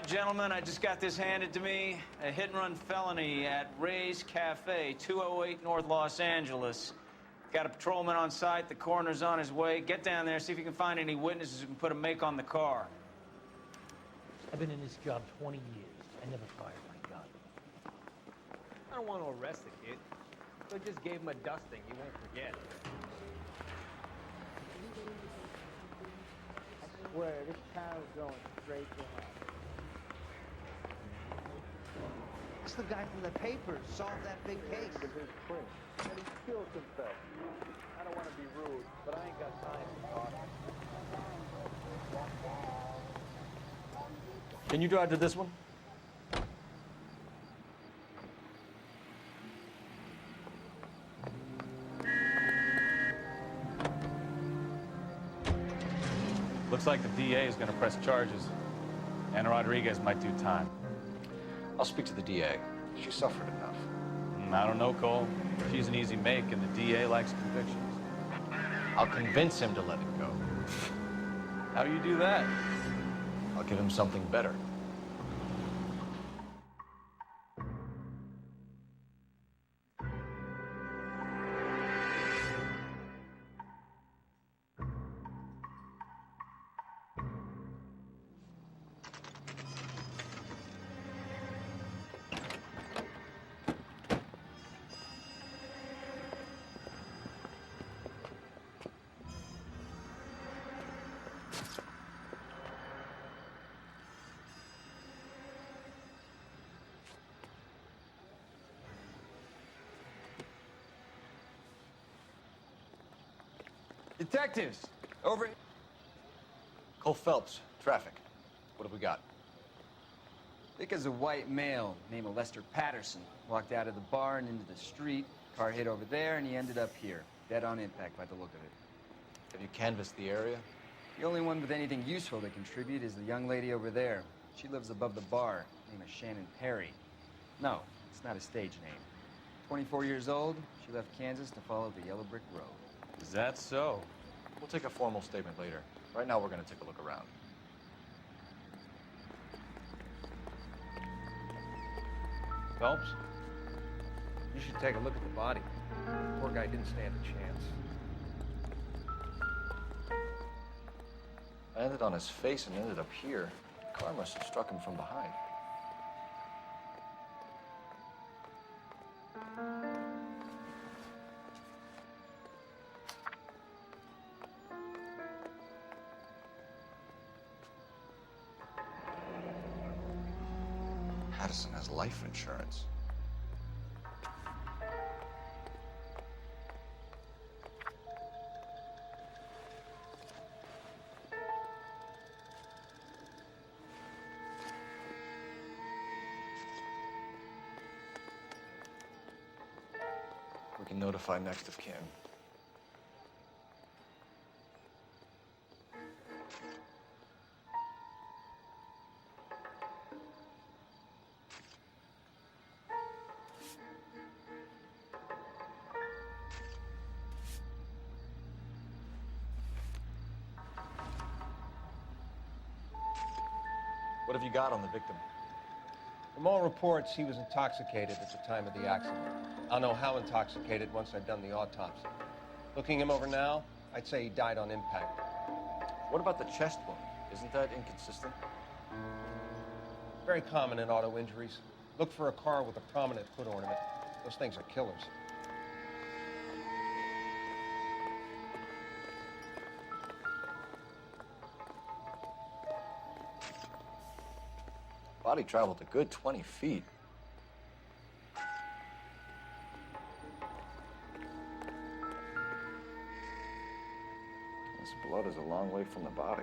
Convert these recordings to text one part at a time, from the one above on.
right, gentlemen, I just got this handed to me. A hit-and-run felony at Ray's Cafe, 208 North Los Angeles. Got a patrolman on site. The coroner's on his way. Get down there, see if you can find any witnesses who can put a make on the car. I've been in this job 20 years. I never fired my gun. I don't want to arrest the kid. So I just gave him a dusting. He won't forget. I swear, this town is going straight to hell. It's the guy from the papers. Solved that big case. His print. And he still confessed. I don't want to be rude, but I ain't got time to talk. Can you drive to this one? Looks like the DA is going to press charges. Anna Rodriguez might do time. I'll speak to the DA. She suffered enough. I don't know, Cole. She's an easy make, and the DA likes convictions. I'll convince him to let it go. How do you do that? I'll give him something better. Detectives, over here. Cole Phelps, traffic. What have we got? Thick as a white male named Lester Patterson. Walked out of the bar and into the street. Car hit over there, and he ended up here. Dead on impact by the look of it. Have you canvassed the area? The only one with anything useful to contribute is the young lady over there. She lives above the bar. Name is Shannon Perry. No, it's not a stage name. 24 years old, she left Kansas to follow the yellow brick road. Is that so? We'll take a formal statement later. Right now, we're going to take a look around. Phelps, you should take a look at the body. The poor guy didn't stand a chance. I landed on his face and ended up here. The car must have struck him from behind. Patterson has life insurance. We can notify next of kin. What have you got on the victim? From all reports, he was intoxicated at the time of the accident. I'll know how intoxicated once I've done the autopsy. Looking him over now, I'd say he died on impact. What about the chest wound? Isn't that inconsistent? Very common in auto injuries. Look for a car with a prominent foot ornament. Those things are killers. Body traveled a good 20 feet. This blood is a long way from the body.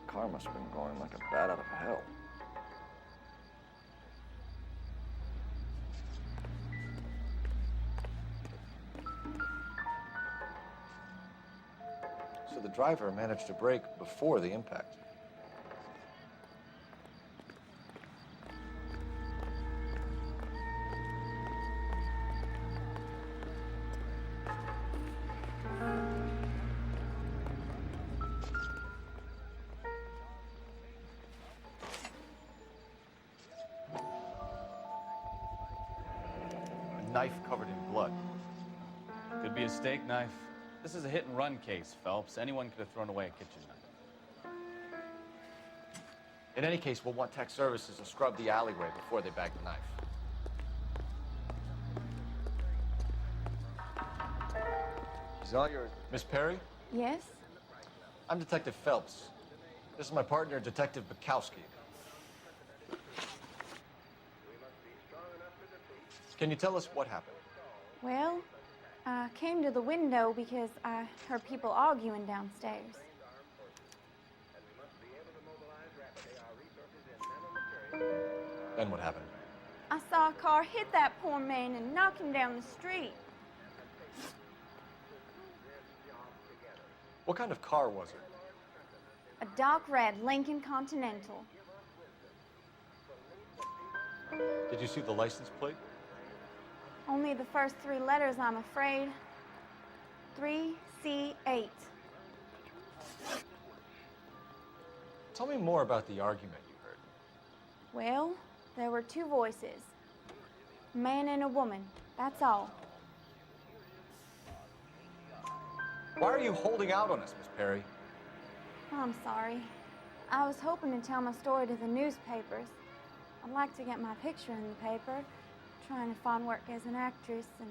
The car must have been going like a bat out of hell. So the driver managed to brake before the impact. knife covered in blood. Could be a steak knife. This is a hit-and-run case, Phelps. Anyone could have thrown away a kitchen knife. In any case, we'll want tech services to scrub the alleyway before they bag the knife. He's all yours. Miss Perry? Yes? I'm Detective Phelps. This is my partner, Detective Bukowski. Can you tell us what happened? Well, I came to the window because I heard people arguing downstairs. Then what happened? I saw a car hit that poor man and knock him down the street. What kind of car was it? A dark red Lincoln Continental. Did you see the license plate? Only the first 3 letters, I'm afraid. 3C8. Tell me more about the argument you heard. Well, there were 2 voices. A man and a woman, that's all. Why are you holding out on us, Miss Perry? I'm sorry. I was hoping to tell my story to the newspapers. I'd like to get my picture in the paper. Trying to find work as an actress, and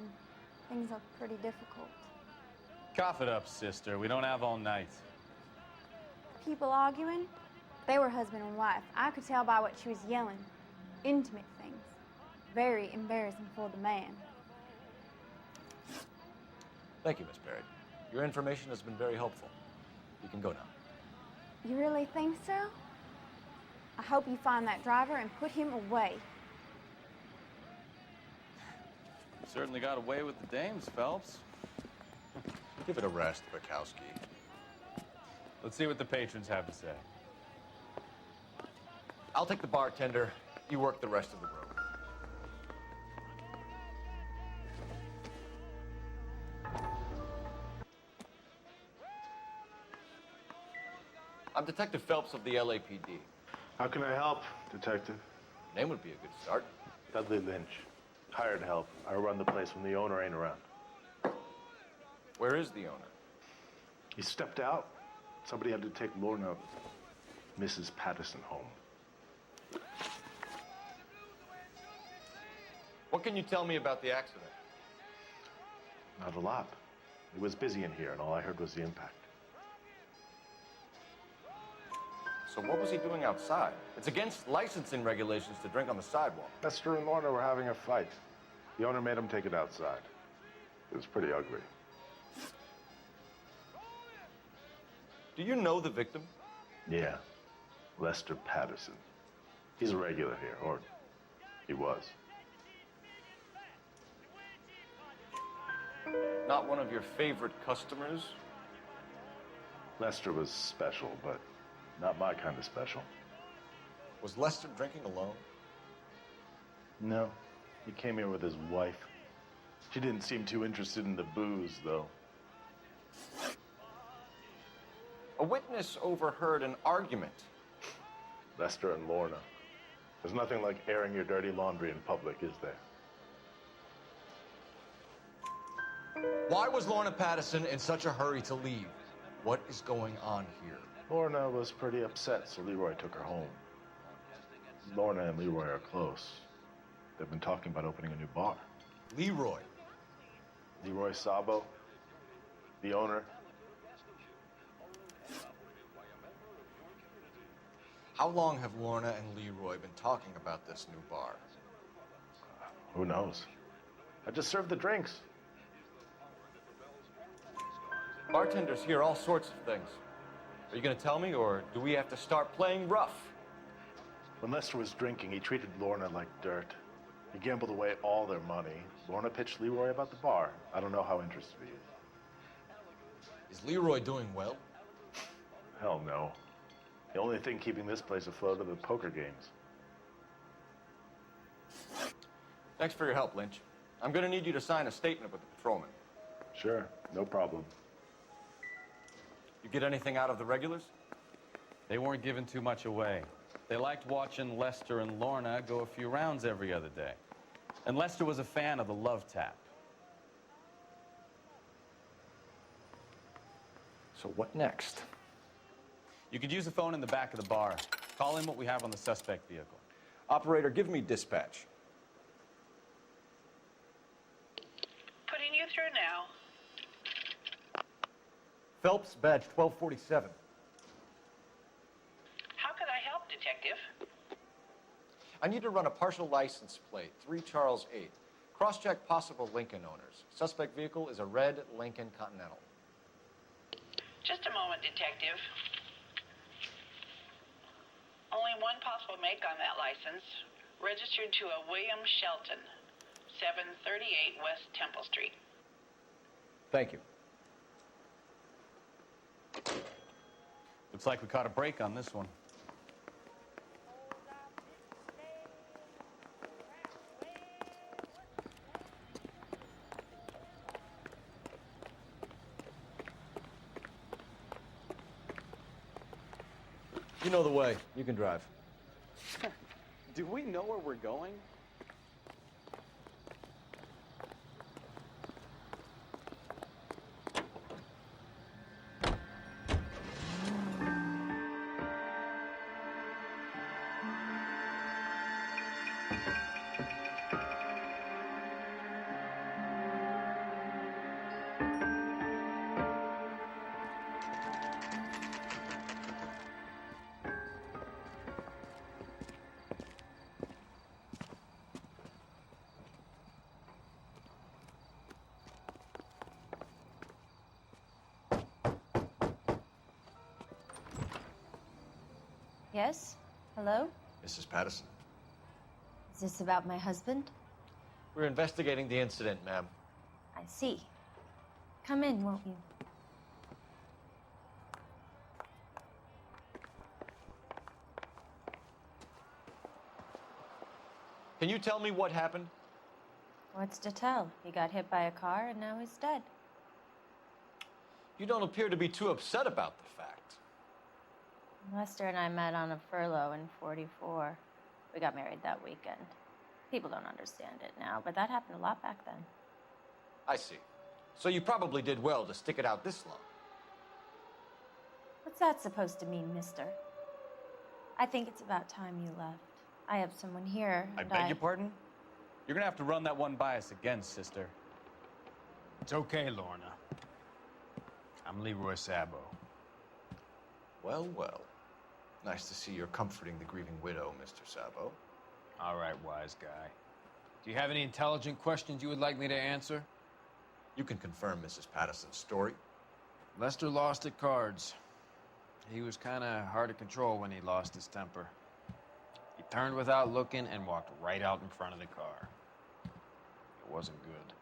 things are pretty difficult. Cough it up, sister. We don't have all night. People arguing? They were husband and wife. I could tell by what she was yelling. Intimate things. Very embarrassing for the man. Thank you, Miss Perry. Your information has been very helpful. You can go now. You really think so? I hope you find that driver and put him away. You certainly got away with the dames, Phelps. Give it a rest, Bukowski. Let's see what the patrons have to say. I'll take the bartender. You work the rest of the room. I'm Detective Phelps of the LAPD. How can I help, Detective? Name would be a good start. Dudley Lynch. Hired help. I run the place when the owner ain't around. Where is the owner? He stepped out. Somebody had to take Lorna, Mrs. Patterson, home. What can you tell me about the accident? Not a lot. It was busy in here, and all I heard was the impact. So what was he doing outside? It's against licensing regulations to drink on the sidewalk. Lester and Lorna were having a fight. The owner made him take it outside. It was pretty ugly. Do you know the victim? Yeah. Lester Patterson. He's a regular here, or he was. Not one of your favorite customers? Lester was special, but not my kind of special. Was Lester drinking alone? No. He came here with his wife. She didn't seem too interested in the booze, though. A witness overheard an argument. Lester and Lorna. There's nothing like airing your dirty laundry in public, is there? Why was Lorna Patterson in such a hurry to leave? What is going on here? Lorna was pretty upset, so Leroy took her home. Lorna and Leroy are close. They've been talking about opening a new bar. Leroy? Leroy Sabo, the owner. How long have Lorna and Leroy been talking about this new bar? Who knows? I just served the drinks. Bartenders hear all sorts of things. Are you going to tell me, or do we have to start playing rough? When Lester was drinking, he treated Lorna like dirt. He gambled away all their money. Lorna pitched Leroy about the bar. I don't know how interested he is. Is Leroy doing well? Hell no. The only thing keeping this place afloat are the poker games. Thanks for your help, Lynch. I'm going to need you to sign a statement with the patrolman. Sure, no problem. You get anything out of the regulars? They weren't giving too much away. They liked watching Lester and Lorna go a few rounds every other day. And Lester was a fan of the love tap. So what next? You could use the phone in the back of the bar. Call in what we have on the suspect vehicle. Operator, give me dispatch. Putting you through now. Phelps, badge 1247. How could I help, Detective? I need to run a partial license plate, 3 Charles 8. Cross-check possible Lincoln owners. Suspect vehicle is a red Lincoln Continental. Just a moment, Detective. Only one possible make on that license. Registered to a William Shelton, 738 West Temple Street. Thank you. Looks like we caught a break on this one. You know the way. You can drive. Do we know where we're going? Yes? Hello? Mrs. Patterson. Is this about my husband? We're investigating the incident, ma'am. I see. Come in, won't you? Can you tell me what happened? What's to tell? He got hit by a car and now he's dead. You don't appear to be too upset about the fact. Lester and I met on a furlough in '44. We got married that weekend. People don't understand it now, but that happened a lot back then. I see. So you probably did well to stick it out this long. What's that supposed to mean, mister? I think it's about time you left. I have someone here, I and beg your pardon? You're gonna have to run that one by us again, sister. It's okay, Lorna. I'm Leroy Sabo. Well, well. Nice to see you're comforting the grieving widow, Mr. Sabo. All right, wise guy. Do you have any intelligent questions you would like me to answer? You can confirm Mrs. Patterson's story. Lester lost at cards. He was kind of hard to control when he lost his temper. He turned without looking and walked right out in front of the car. It wasn't good.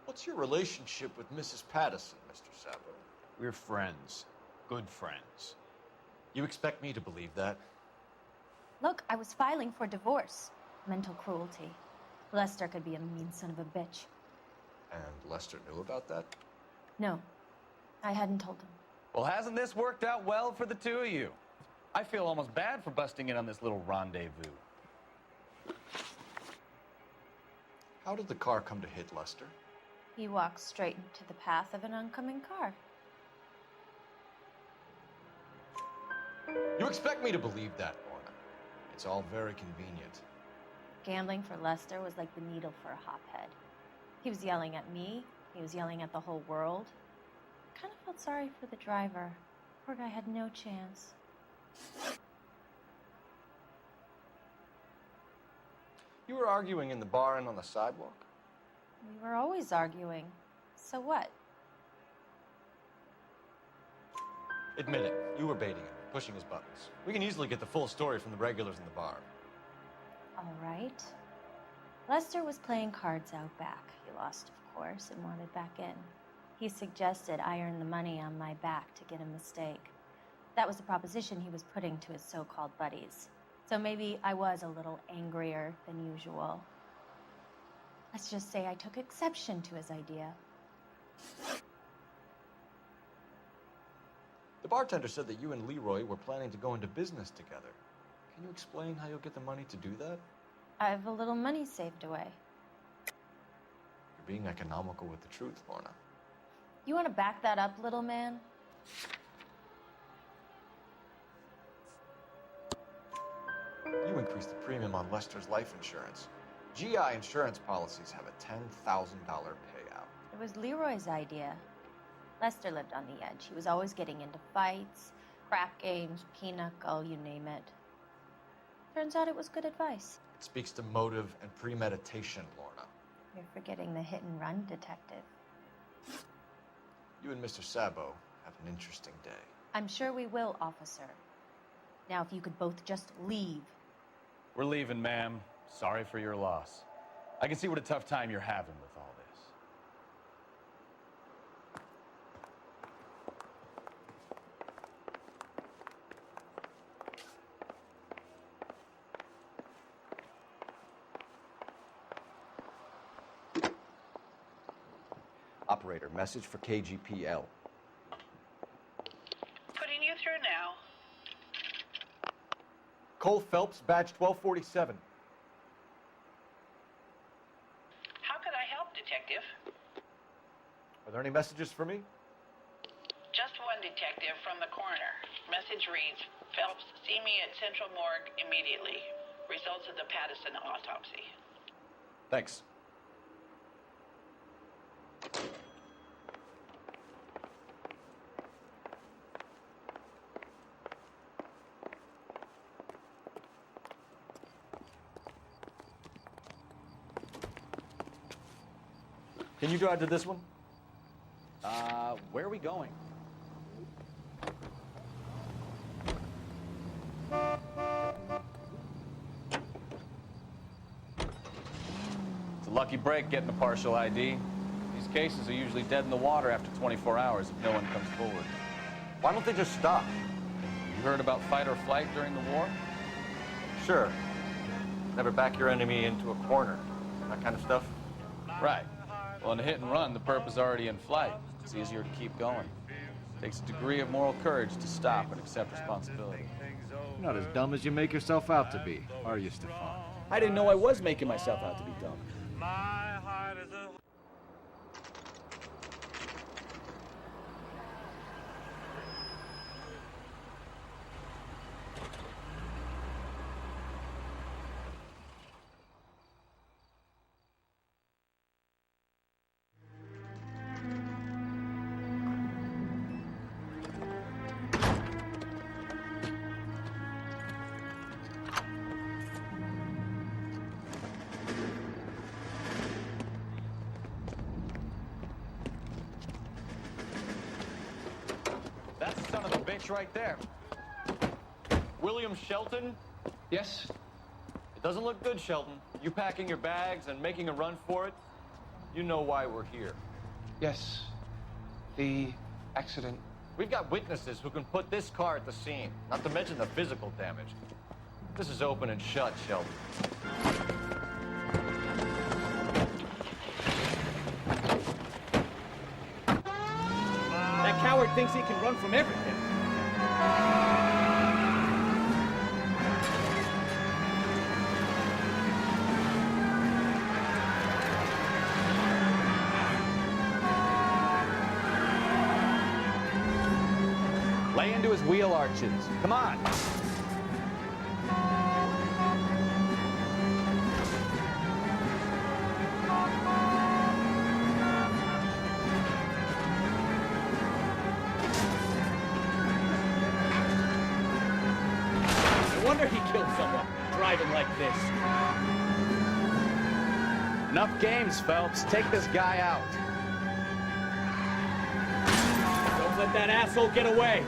What's your relationship with Mrs. Patterson, Mr. Sabo? We're friends. Good friends. You expect me to believe that? Look, I was filing for divorce. Mental cruelty. Lester could be a mean son of a bitch. And Lester knew about that? No, I hadn't told him. Well, hasn't this worked out well for the two of you? I feel almost bad for busting in on this little rendezvous. How did the car come to hit Lester? He walked straight into the path of an oncoming car. You expect me to believe that, Lorna? It's all very convenient. Gambling for Lester was like the needle for a hophead. He was yelling at me. He was yelling at the whole world. I kind of felt sorry for the driver. Poor guy had no chance. You were arguing in the bar and on the sidewalk? We were always arguing. So what? Admit it, you were baiting him, pushing his buttons. We can easily get the full story from the regulars in the bar. All right. Lester was playing cards out back. He lost, of course, and wanted back in. He suggested I earn the money on my back to get a mistake. That was the proposition he was putting to his so-called buddies. So maybe I was a little angrier than usual. Let's just say I took exception to his idea. The bartender said that you and Leroy were planning to go into business together. Can you explain how you'll get the money to do that? I have a little money saved away. You're being economical with the truth, Lorna. You want to back that up, little man? You increased the premium on Lester's life insurance. GI insurance policies have a $10,000 payout. It was Leroy's idea. Lester lived on the edge. He was always getting into fights, crack games, pinochle, you name it. Turns out it was good advice. It speaks to motive and premeditation, Lorna. You're forgetting the hit-and-run detective. You and Mr. Sabo have an interesting day. I'm sure we will, officer. Now, if you could both just leave. We're leaving, ma'am. Sorry for your loss. I can see what a tough time you're having with all this. Operator, message for KGPL. Putting you through now. Cole Phelps, badge 1247. How could I help, Detective? Are there any messages for me? Just one detective from the coroner. Message reads, Phelps, see me at Central Morgue immediately. Results of the Pattison autopsy. Thanks. Can you drive to this one? Where are we going? It's a lucky break getting a partial ID. These cases are usually dead in the water after 24 hours if no one comes forward. Why don't they just stop? You heard about fight or flight during the war? Sure. Never back your enemy into a corner. That kind of stuff? Right. Well, in a hit and run, the perp is already in flight. It's easier to keep going. Takes a degree of moral courage to stop and accept responsibility. You're not as dumb as you make yourself out to be, are you, Stefan? I didn't know I was making myself out to be dumb. That's the son of a bitch right there. William Shelton? Yes? It doesn't look good, Shelton. You packing your bags and making a run for it? You know why we're here. Yes. The accident. We've got witnesses who can put this car at the scene, not to mention the physical damage. This is open and shut, Shelton. That coward thinks he can run from everything. Lay into his wheel arches. Come on. No wonder he killed someone driving like this. Enough games, Phelps. Take this guy out. Don't let that asshole get away.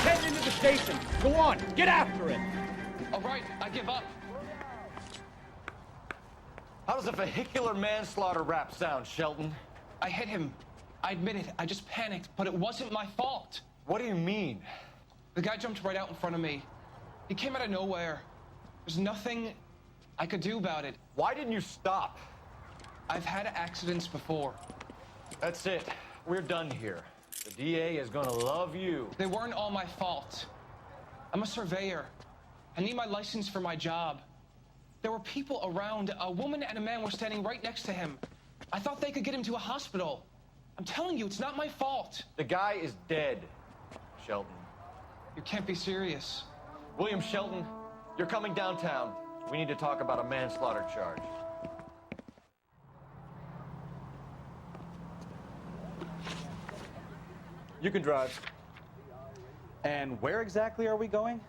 Head into the station. Go on, get after it. All right, I give up. How does a vehicular manslaughter rap sound, Shelton? I hit him. I admit it. I just panicked, but it wasn't my fault. What do you mean? The guy jumped right out in front of me. He came out of nowhere. There's nothing I could do about it. Why didn't you stop? I've had accidents before. That's it. We're done here. The DA is gonna love you. They weren't all my fault. I'm a surveyor. I need my license for my job. There were people around. A woman and a man were standing right next to him. I thought they could get him to a hospital. I'm telling you, it's not my fault. The guy is dead, Shelton. You can't be serious. William Shelton, you're coming downtown. We need to talk about a manslaughter charge. You can drive. And where exactly are we going?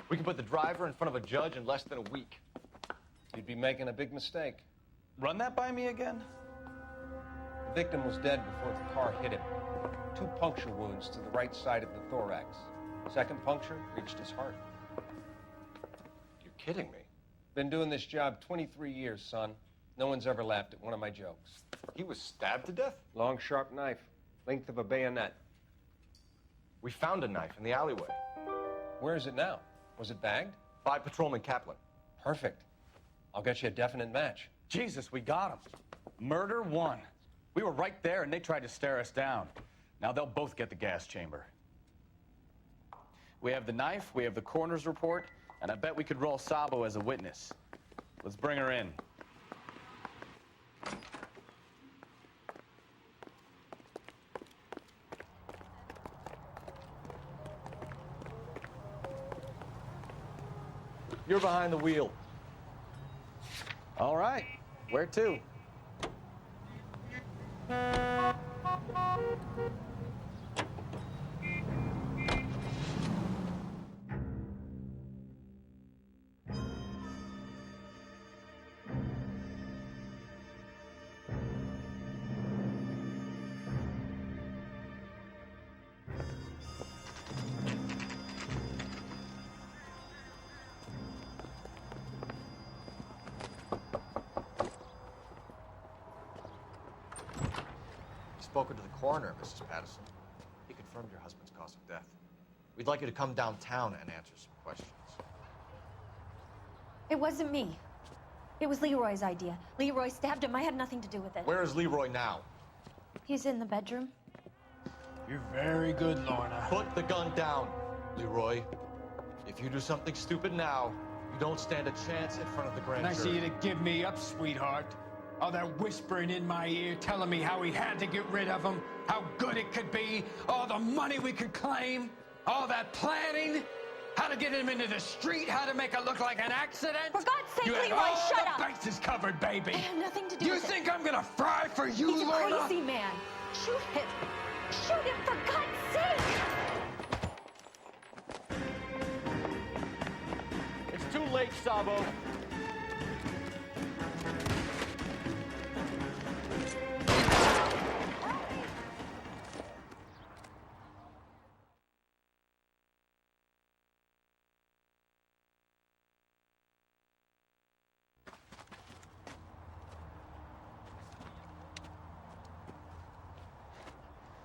We can put the driver in front of a judge in less than a week. You'd be making a big mistake. Run that by me again? The victim was dead before the car hit him. 2 puncture wounds to the right side of the thorax. Second puncture reached his heart. You're kidding me. Been doing this job 23 years, son. No one's ever laughed at one of my jokes. He was stabbed to death? Long, sharp knife. Length of a bayonet. We found a knife in the alleyway. Where is it now? Was it bagged? By Patrolman Kaplan. Perfect. I'll get you a definite match. Jesus, we got him. Murder 1. We were right there and they tried to stare us down. Now they'll both get the gas chamber. We have the knife, we have the coroner's report, and I bet we could roll Sabo as a witness. Let's bring her in. You're behind the wheel. All right. Where to? Spoken to the coroner, Mrs. Patterson. He confirmed your husband's cause of death. We'd like you to come downtown and answer some questions. It wasn't me. It was Leroy's idea. Leroy stabbed him. I had nothing to do with it. Where is Leroy now? He's in the bedroom. You're very good, Lorna. Put the gun down, Leroy. If you do something stupid now, you don't stand a chance in front of the grand Nice of jury. you to give me up, sweetheart. All that whispering in my ear, telling me how we had to get rid of him, how good it could be, all the money we could claim, all that planning, how to get him into the street, how to make it look like an accident. For God's sake, you had Leroy, all shut the up! bases covered, baby. I have nothing to do You with think it. I'm gonna fry for you, He's Lorna? a crazy man. Shoot him. Shoot him, for God's sake! It's too late, Sabo.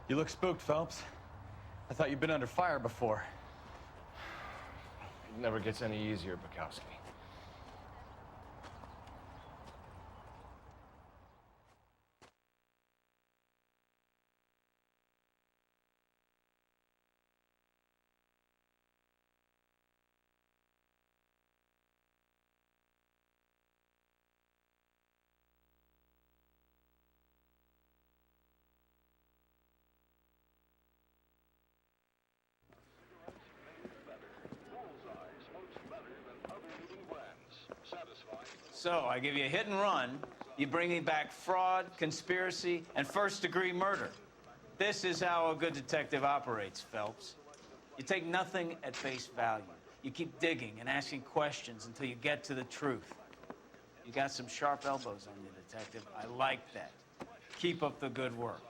You look spooked, Phelps. I thought you'd been under fire before. It never gets any easier, Bukowski. So, I give you a hit and run, you bring me back fraud, conspiracy, and first-degree murder. This is how a good detective operates, Phelps. You take nothing at face value. You keep digging and asking questions until you get to the truth. You got some sharp elbows on you, detective. I like that. Keep up the good work.